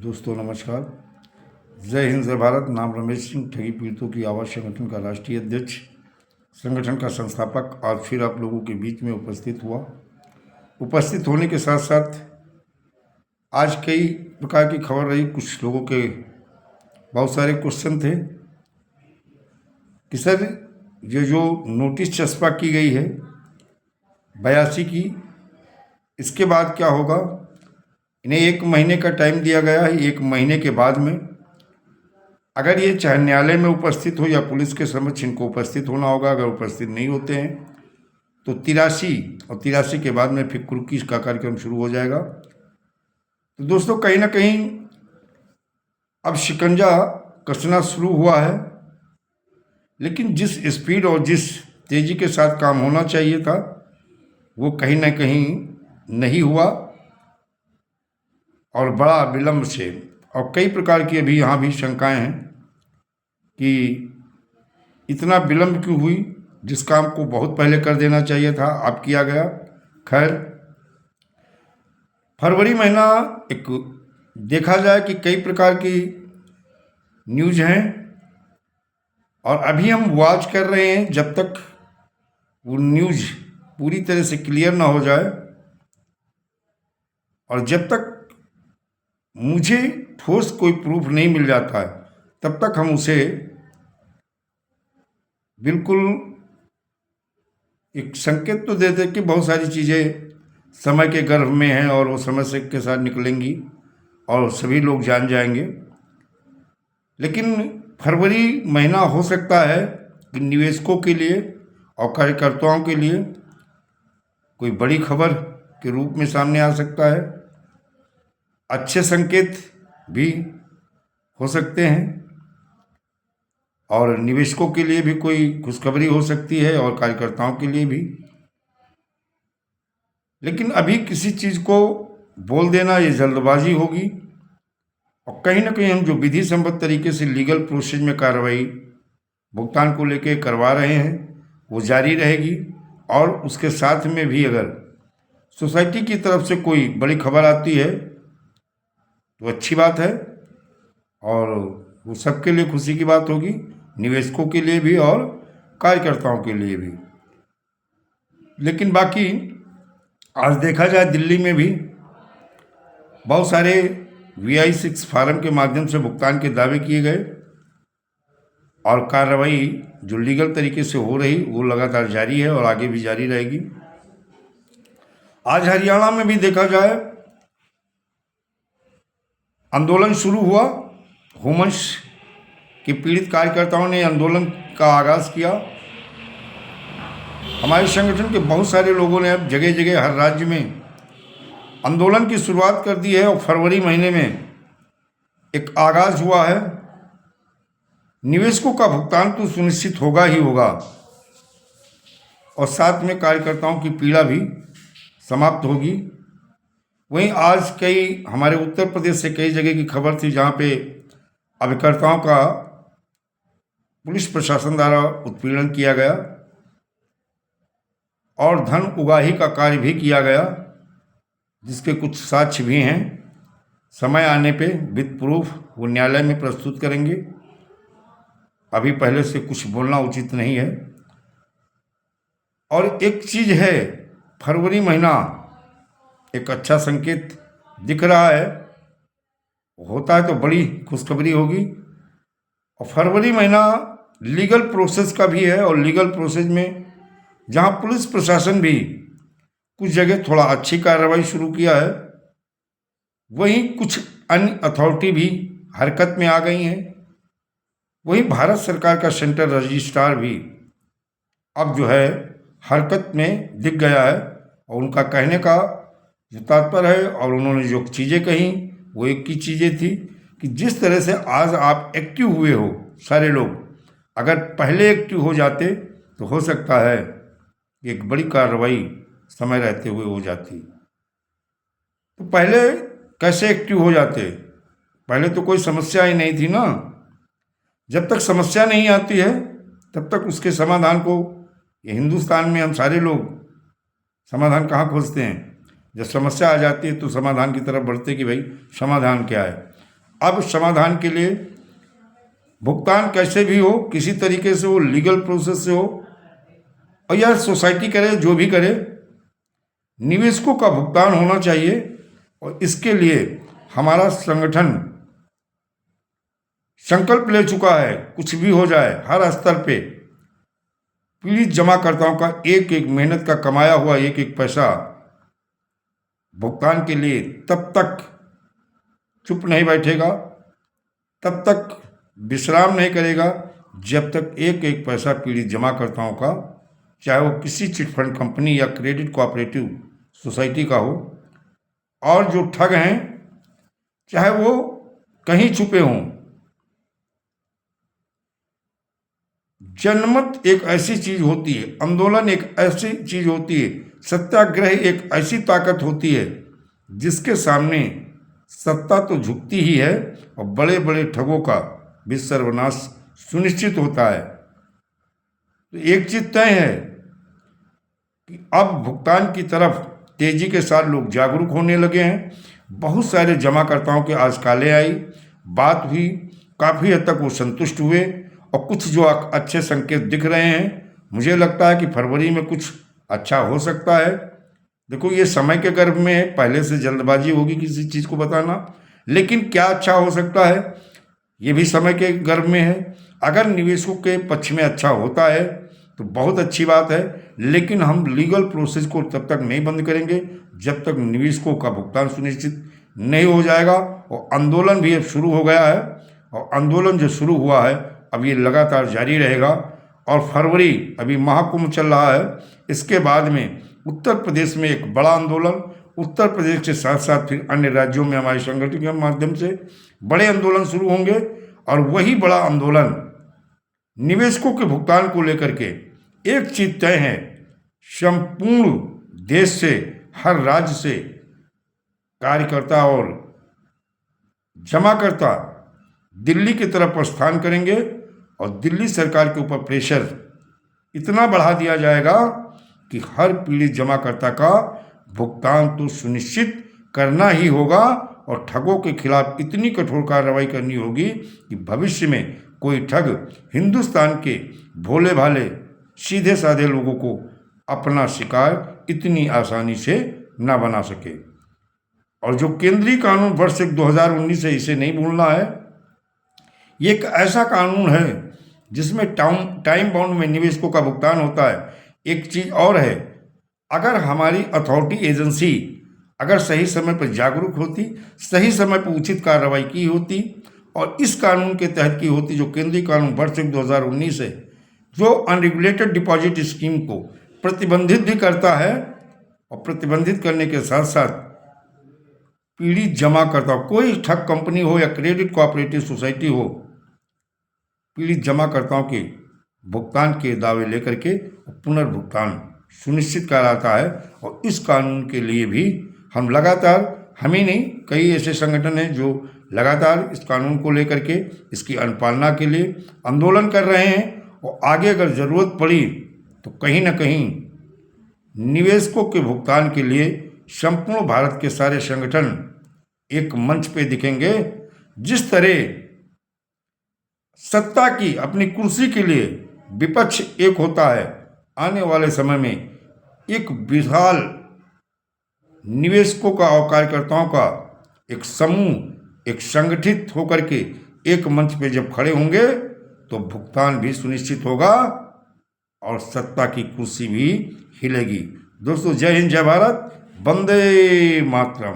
दोस्तों नमस्कार। जय हिंद जय भारत। नाम रमेश सिंह, ठगी पीड़ितों की आवाज़ संगठन का राष्ट्रीय अध्यक्ष, संगठन का संस्थापक आज फिर आप लोगों के बीच में उपस्थित हुआ। उपस्थित होने के साथ साथ आज कई प्रकार की खबर रही। कुछ लोगों के बहुत सारे क्वेश्चन थे कि सर ये जो नोटिस चस्पा की गई है 82 की, इसके बाद क्या होगा। इन्हें 1 महीने का टाइम दिया गया है। 1 महीने के बाद में अगर ये चाहे न्यायालय में उपस्थित हो या पुलिस के समक्ष इनको उपस्थित होना होगा। अगर उपस्थित नहीं होते हैं तो 83 और 83 के बाद में फिर कुर्की का कार्यक्रम शुरू हो जाएगा। तो दोस्तों कहीं ना कहीं अब शिकंजा कसना शुरू हुआ है, लेकिन जिस स्पीड और जिस तेज़ी के साथ काम होना चाहिए था वो कहीं ना कहीं नहीं हुआ और बड़ा विलम्ब से। और कई प्रकार की अभी यहाँ भी शंकाएं हैं कि इतना विलम्ब क्यों हुई। जिस काम को बहुत पहले कर देना चाहिए था अब किया गया। खैर, फरवरी महीना एक देखा जाए कि कई प्रकार की न्यूज हैं और अभी हम वॉच कर रहे हैं जब तक वो न्यूज पूरी तरह से क्लियर ना हो जाए और जब तक मुझे ठोस कोई प्रूफ नहीं मिल जाता है तब तक हम उसे बिल्कुल एक संकेत तो देते कि बहुत सारी चीज़ें समय के गर्भ में हैं और वो समय से के साथ निकलेंगी और सभी लोग जान जाएंगे। लेकिन फरवरी महीना हो सकता है कि निवेशकों के लिए और कार्यकर्ताओं के लिए कोई बड़ी खबर के रूप में सामने आ सकता है। अच्छे संकेत भी हो सकते हैं और निवेशकों के लिए भी कोई खुशखबरी हो सकती है और कार्यकर्ताओं के लिए भी। लेकिन अभी किसी चीज़ को बोल देना ये जल्दबाजी होगी और कहीं ना कहीं हम जो विधि सम्मत तरीके से लीगल प्रोसेस में कार्रवाई भुगतान को लेके करवा रहे हैं वो जारी रहेगी। और उसके साथ में भी अगर सोसाइटी की तरफ से कोई बड़ी खबर आती है तो अच्छी बात है और वो सबके लिए खुशी की बात होगी, निवेशकों के लिए भी और कार्यकर्ताओं के लिए भी। लेकिन बाकी आज देखा जाए दिल्ली में भी बहुत सारे VI-6 फार्म के माध्यम से भुगतान के दावे किए गए और कार्रवाई जो लीगल तरीके से हो रही वो लगातार जारी है और आगे भी जारी रहेगी। आज हरियाणा में भी देखा जाए आंदोलन शुरू हुआ। होमस के पीड़ित कार्यकर्ताओं ने आंदोलन का आगाज़ किया। हमारे संगठन के बहुत सारे लोगों ने अब जगह जगह हर राज्य में आंदोलन की शुरुआत कर दी है और फरवरी महीने में एक आगाज़ हुआ है। निवेशकों का भुगतान तो सुनिश्चित होगा ही होगा और साथ में कार्यकर्ताओं की पीड़ा भी समाप्त होगी। वहीं आज कई हमारे उत्तर प्रदेश से कई जगह की खबर थी जहां पे अभिकर्ताओं का पुलिस प्रशासन द्वारा उत्पीड़न किया गया और धन उगाही का कार्य भी किया गया, जिसके कुछ साक्ष्य भी हैं। समय आने पे विद प्रूफ वो न्यायालय में प्रस्तुत करेंगे। अभी पहले से कुछ बोलना उचित नहीं है। और एक चीज़ है, फरवरी महीना एक अच्छा संकेत दिख रहा है। होता है तो बड़ी खुशखबरी होगी। और फरवरी महीना लीगल प्रोसेस का भी है और लीगल प्रोसेस में जहां पुलिस प्रशासन भी कुछ जगह थोड़ा अच्छी कार्रवाई शुरू किया है, वहीं कुछ अन्य अथॉरिटी भी हरकत में आ गई हैं। वहीं भारत सरकार का सेंट्रल रजिस्ट्रार भी अब जो है हरकत में दिख गया है और उनका कहने का जो तात्पर्य है और उन्होंने जो चीज़ें कही वो एक ही चीज़ें थी कि जिस तरह से आज आप एक्टिव हुए हो सारे लोग, अगर पहले एक्टिव हो जाते तो हो सकता है एक बड़ी कार्रवाई समय रहते हुए हो जाती। तो पहले कैसे एक्टिव हो जाते? पहले तो कोई समस्या ही नहीं थी ना। जब तक समस्या नहीं आती है तब तक उसके समाधान को, ये हिंदुस्तान में हम सारे लोग समाधान कहाँ खोजते हैं? जब समस्या आ जाती है तो समाधान की तरफ बढ़ते कि भाई समाधान क्या है। अब समाधान के लिए भुगतान कैसे भी हो, किसी तरीके से हो, लीगल प्रोसेस से हो, और या सोसाइटी करे, जो भी करे, निवेशकों का भुगतान होना चाहिए। और इसके लिए हमारा संगठन संकल्प ले चुका है, कुछ भी हो जाए हर स्तर पे पीड़ित जमाकर्ताओं का एक एक मेहनत का कमाया हुआ एक एक पैसा भुगतान के लिए तब तक चुप नहीं बैठेगा, तब तक विश्राम नहीं करेगा, जब तक एक एक पैसा पीड़ित जमाकर्ताओं का, चाहे वो किसी चिटफंड कंपनी या क्रेडिट कोऑपरेटिव सोसाइटी का हो, और जो ठग हैं चाहे वो कहीं छुपे हों। जनमत एक ऐसी चीज होती है, आंदोलन एक ऐसी चीज होती है, सत्याग्रह एक ऐसी ताकत होती है जिसके सामने सत्ता तो झुकती ही है और बड़े बड़े ठगों का भी सर्वनाश सुनिश्चित होता है। तो एक चीज तय है कि अब भुगतान की तरफ तेजी के साथ लोग जागरूक होने लगे हैं। बहुत सारे जमाकर्ताओं के आज काले आई, बात हुई, काफ़ी हद तक वो संतुष्ट हुए, और कुछ जो अच्छे संकेत दिख रहे हैं। मुझे लगता है कि फरवरी में कुछ अच्छा हो सकता है। देखो, ये समय के गर्भ में है, पहले से जल्दबाजी होगी किसी चीज़ को बताना, लेकिन क्या अच्छा हो सकता है ये भी समय के गर्भ में है। अगर निवेशकों के पक्ष में अच्छा होता है तो बहुत अच्छी बात है, लेकिन हम लीगल प्रोसेस को तब तक नहीं बंद करेंगे जब तक निवेशकों का भुगतान सुनिश्चित नहीं हो जाएगा। और आंदोलन भी अब शुरू हो गया है, और आंदोलन जो शुरू हुआ है अब ये लगातार जारी रहेगा। और फरवरी अभी महाकुंभ चल रहा है, इसके बाद में उत्तर प्रदेश में एक बड़ा आंदोलन, उत्तर प्रदेश के साथ साथ फिर अन्य राज्यों में हमारे संगठन के माध्यम से बड़े आंदोलन शुरू होंगे। और वही बड़ा आंदोलन निवेशकों के भुगतान को लेकर के एक चीज तय है, संपूर्ण देश से, हर राज्य से कार्यकर्ता और जमाकर्ता दिल्ली की तरफ प्रस्थान करेंगे, और दिल्ली सरकार के ऊपर प्रेशर इतना बढ़ा दिया जाएगा कि हर पीड़ित जमाकर्ता का भुगतान तो सुनिश्चित करना ही होगा, और ठगों के खिलाफ इतनी कठोर कार्रवाई करनी होगी कि भविष्य में कोई ठग हिंदुस्तान के भोले भाले सीधे साधे लोगों को अपना शिकार इतनी आसानी से ना बना सके। और जो केंद्रीय कानून वर्ष 2019 है, इसे नहीं भूलना है। ये एक ऐसा कानून है जिसमें टाइम बाउंड में निवेशकों का भुगतान होता है। एक चीज और है, अगर हमारी अथॉरिटी एजेंसी अगर सही समय पर जागरूक होती, सही समय पर उचित कार्रवाई की होती, और इस कानून के तहत की होती, जो केंद्रीय कानून वर्ष 2019 है, जो अनरेगुलेटेड डिपॉजिट स्कीम को प्रतिबंधित भी करता है, और प्रतिबंधित करने के साथ साथ पीड़ित जमाकर्ता, कोई ठग कंपनी हो या क्रेडिट कोऑपरेटिव सोसाइटी हो, पीड़ित जमाकर्ताओं के भुगतान के दावे लेकर के पुनर्भुगतान सुनिश्चित कराता है। और इस कानून के लिए भी हम लगातार, हम ही नहीं, कई ऐसे संगठन हैं जो लगातार इस कानून को लेकर के इसकी अनुपालना के लिए आंदोलन कर रहे हैं। और आगे अगर ज़रूरत पड़ी तो कहीं ना कहीं निवेशकों के भुगतान के लिए संपूर्ण भारत के सारे संगठन एक मंच पे दिखेंगे। जिस तरह सत्ता की अपनी कुर्सी के लिए विपक्ष एक होता है, आने वाले समय में एक विशाल निवेशकों का और कार्यकर्ताओं का एक समूह, एक संगठित होकर के एक मंच पे जब खड़े होंगे तो भुगतान भी सुनिश्चित होगा और सत्ता की कुर्सी भी हिलेगी। दोस्तों, जय हिंद, जय भारत, वंदे मातरम।